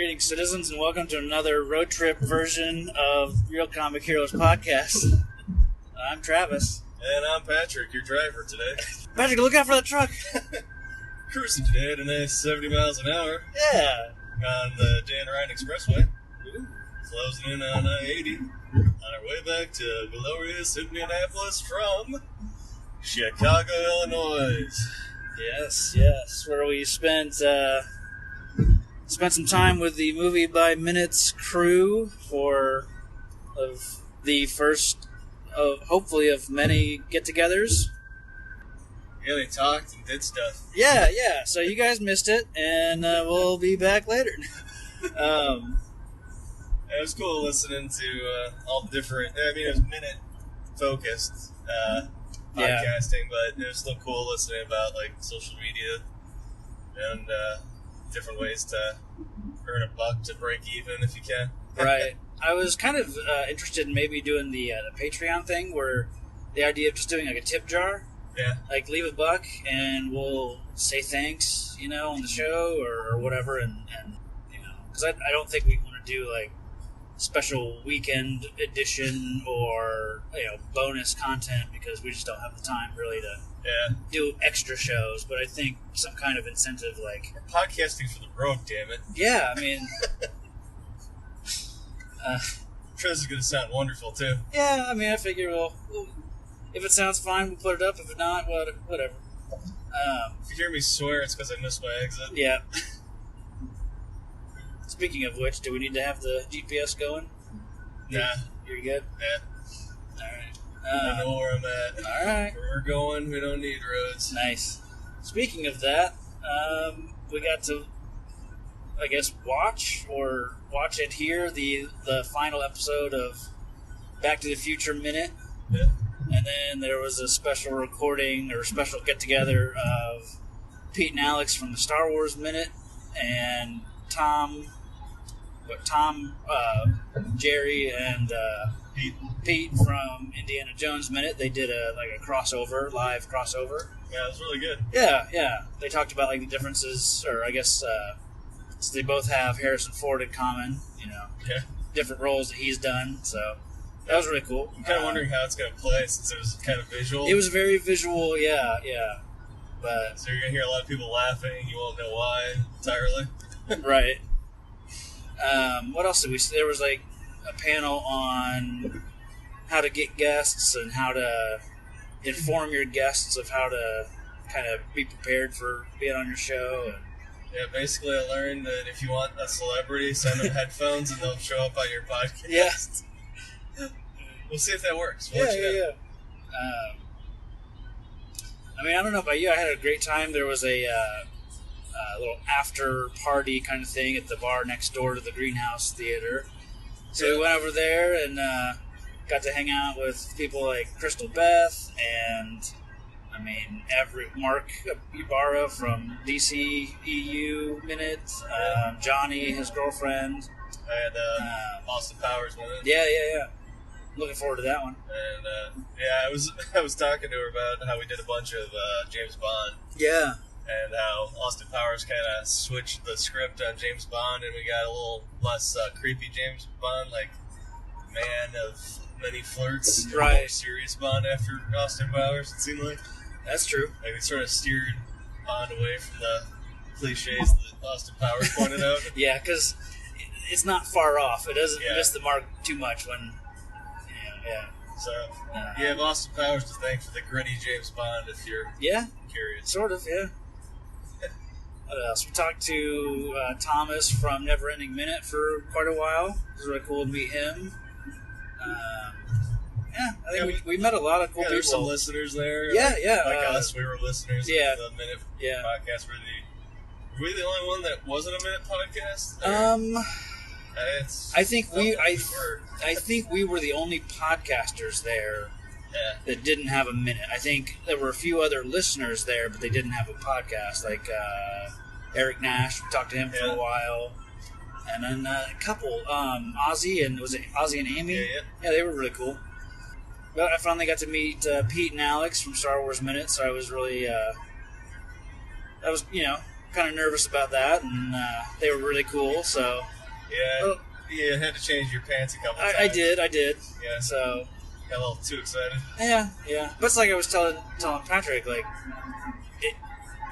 Greetings, citizens, and welcome to another road trip version of Reel Comic Heroes podcast. I'm Travis. And I'm Patrick, your driver today. Patrick, look out for that truck! Cruising today at a nice 70 miles an hour Yeah! on the Dan Ryan Expressway. Ooh. Closing in on I-80 on our way back to glorious Indianapolis from Chicago, Illinois. Yes, where we spent some time with the Movie by Minutes crew of the first of hopefully of many get-togethers. Yeah, they talked and did stuff. Yeah. So you guys missed it, and we'll be back later. It was cool listening to all the different. I mean, it was minute-focused podcasting, but it was still cool listening about like social media and different ways to earn $1 to break even if you can. Right. I was kind of interested in maybe doing the Patreon thing, where the idea of just doing like a tip jar. Yeah. Like leave $1 and we'll say thanks, on the show or whatever, and because I don't think we want to do like special weekend edition or bonus content because we just don't have the time really to do extra shows. But I think some kind of incentive, like we're podcasting for the road, damn it. Yeah, I mean. I'm sure this is going to sound wonderful, too. Yeah, I mean, I figure, well, if it sounds fine, we'll put it up. If not, whatever. If you hear me swear, it's because I missed my exit. Yeah. Speaking of which, do we need to have the GPS going? Nah. You're good? Yeah. All right. I know where I'm at. All right. Where we're going, we don't need roads. Nice. Speaking of that, we got to, I guess, watch it here, the final episode of Back to the Future Minute. Yeah. And then there was a special recording or special get-together of Pete and Alex from the Star Wars Minute and Tom, Jerry, and Pete from Indiana Jones Minute. They did a live crossover. Yeah, it was really good. Yeah. They talked about like the differences, or I guess so they both have Harrison Ford in common. Yeah. Different roles that he's done. So that was really cool. I'm kind of wondering how it's going to play since it was kind of visual. It was very visual, yeah. But so you're going to hear a lot of people laughing. You won't know why entirely. Right. What else did we see? There was like a panel on how to get guests and how to inform your guests of how to kind of be prepared for being on your show. And yeah, basically I learned that if you want a celebrity, send them headphones and they'll show up on your podcast. Yeah. We'll see if that works. Yeah. I mean, I don't know about you. I had a great time. There was a little after party kind of thing at the bar next door to the Greenhouse Theater. So we went over there and got to hang out with people like Crystal Beth and, I mean, Mark Ibarra from DC EU Minute, Johnny, his girlfriend. I had Austin Powers with it. Yeah. Looking forward to that one. And I was talking to her about how we did a bunch of James Bond. Yeah. And how Austin Powers kind of switched the script on James Bond, and we got a little less creepy James Bond, like man of many flirts, right? More serious Bond after Austin Powers. It seemed like that's true. Like we sort of steered Bond away from the cliches that Austin Powers pointed out. Yeah, because it's not far off. It doesn't miss the mark too much when. Yeah. So you have Austin Powers to thank for the gritty James Bond if you're curious. Sort of, yeah. What else? We talked to Thomas from Never Ending Minute for quite a while. It was really cool to meet him. I think we met a lot of cool people. There's some listeners there. Yeah. Like us, we were listeners of the Minute podcast. Were we the only one that wasn't a Minute podcast? I think we were the only podcasters there that didn't have a minute. I think there were a few other listeners there, but they didn't have a podcast. Like Eric Nash, we talked to him for a while, and then a couple, Ozzy and was it Ozzy and Amy? Yeah, they were really cool. But I finally got to meet Pete and Alex from Star Wars Minute, so I was really that was kind of nervous about that, and they were really cool. So yeah, you had to change your pants a couple times. I did. Yeah, So got a little too excited. yeah. But it's like I was telling Patrick, like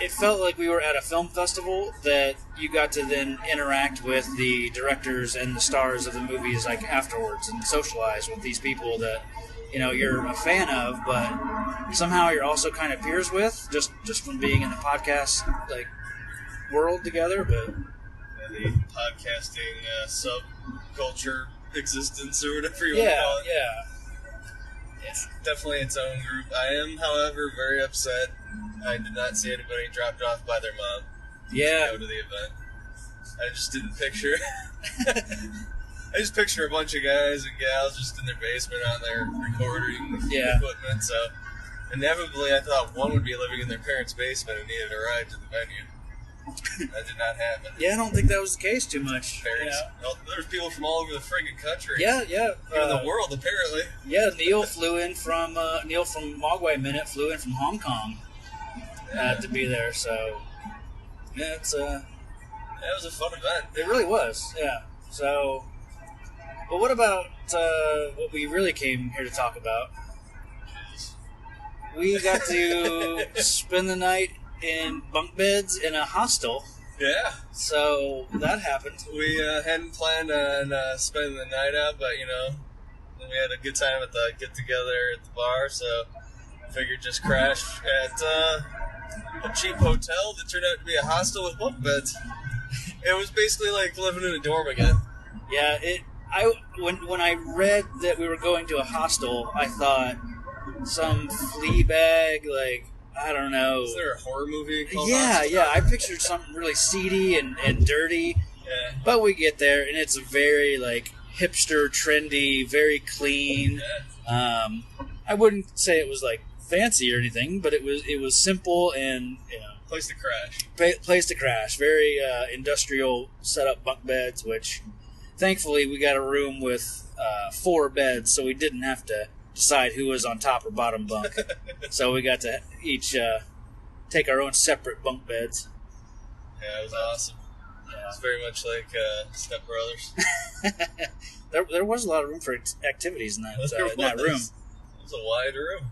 it felt like we were at a film festival that you got to then interact with the directors and the stars of the movies like afterwards and socialize with these people that you're a fan of, but somehow you're also kind of peers with just from being in the podcast like world together. But the podcasting subculture existence or whatever you want to call it. It's definitely its own group. I am, however, very upset. I did not see anybody dropped off by their mom to go to the event. I just didn't picture. I just picture a bunch of guys and gals just in their basement on their recording equipment. So inevitably, I thought one would be living in their parents' basement and needed a ride to the venue. That did not happen. Yeah, I don't think that was the case too much. There's people from all over the friggin' country. Yeah. Even the world, apparently. Yeah, Neil from Mogwai Minute flew in from Hong Kong to be there. So yeah, it was a fun event. It really was. Yeah. So, but what about what we really came here to talk about? We got to spend the night in bunk beds in a hostel. Yeah. So that happened. We hadn't planned on spending the night out, but we had a good time at the get together at the bar. So I figured just crash at a cheap hotel that turned out to be a hostel with bunk beds. It was basically like living in a dorm again. Yeah. When I read that we were going to a hostel, I thought some Fleabag, like, I don't know. Is there a horror movie called Hostel? Yeah. I pictured something really seedy and dirty. Yeah. But we get there, and it's very, like, hipster, trendy, very clean. Yeah. I wouldn't say it was, like, fancy or anything, but it was simple and, place to crash. Place to crash. Very industrial setup bunk beds, which, thankfully, we got a room with 4 beds, so we didn't have to decide who was on top or bottom bunk. So we got to each take our own separate bunk beds. Yeah, it was awesome. Yeah. It was very much like Step Brothers. There was a lot of room for activities in that room. It was a wide room.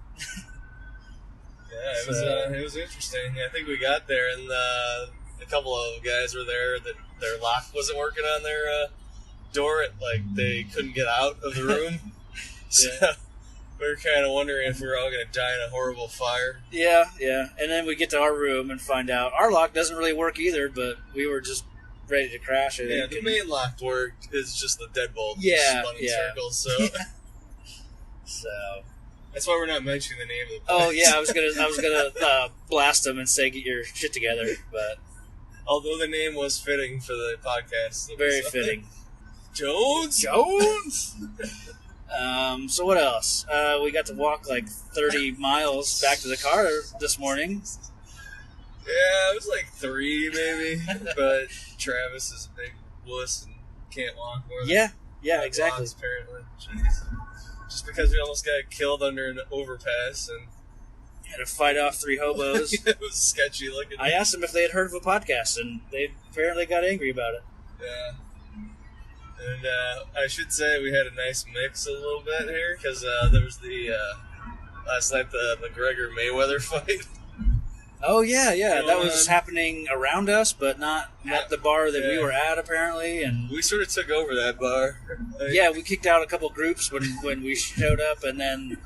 Yeah, it was interesting. I think we got there, and a couple of guys were there that their lock wasn't working on their door. They couldn't get out of the room. So we were kind of wondering if we were all going to die in a horrible fire. Yeah. And then we get to our room and find out our lock doesn't really work either, but we were just ready to crash it. Yeah, the main lock worked. It's just the deadbolt spun in circles. So that's why we're not mentioning the name of the place. Oh yeah, I was gonna blast them and say get your shit together, but although the name was fitting for the podcast, very fitting. Jones. So what else? We got to walk like 30 miles back to the car this morning. Yeah, it was like 3 maybe, but Travis is a big wuss and can't walk more than exactly. blocks, apparently. Jeez. Just because we almost got killed under an overpass and had to fight off 3 hobos. It was sketchy looking. I asked them if they had heard of a podcast, and they apparently got angry about it. Yeah. And I should say we had a nice mix a little bit here, because there was last night the McGregor-Mayweather fight. Oh, yeah. That was happening around us, but not at the bar that we were at, apparently. And we sort of took over that bar. Yeah, we kicked out a couple groups when we showed up, and then,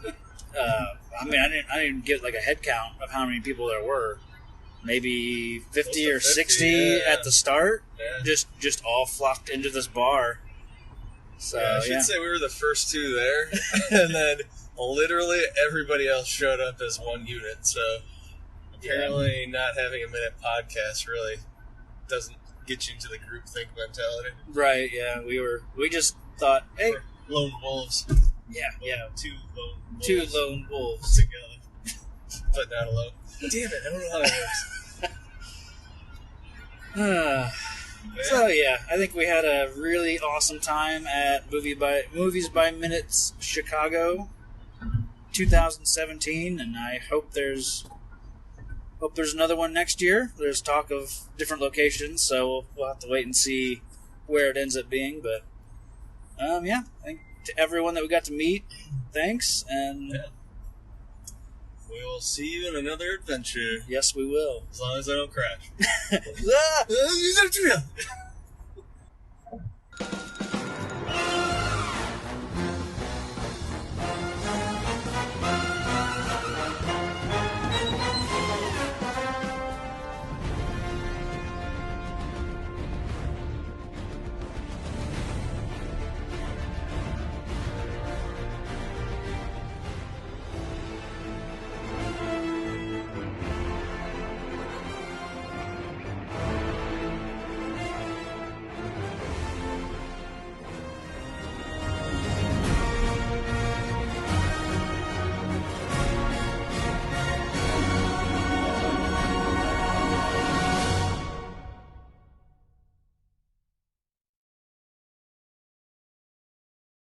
I didn't even get like a head count of how many people there were. Maybe 50 or 60 at the start. Yeah. Just all flocked into this bar. So I should say we were the first 2 there, and then literally everybody else showed up as one unit. So apparently, not having a minute podcast really doesn't get you into the groupthink mentality. Right? Yeah, we just thought, hey, we're lone wolves. Yeah. 2 lone wolves together, but not alone. Damn it! I don't know how that works. So I think we had a really awesome time at Movies by Minutes Chicago 2017, and I hope there's hope there's another one next year. There's talk of different locations, so we'll have to wait and see where it ends up being. But, yeah, I think to everyone that we got to meet, thanks, and... Yeah. We will see you in another adventure. Yes, we will. As long as I don't crash. Ah!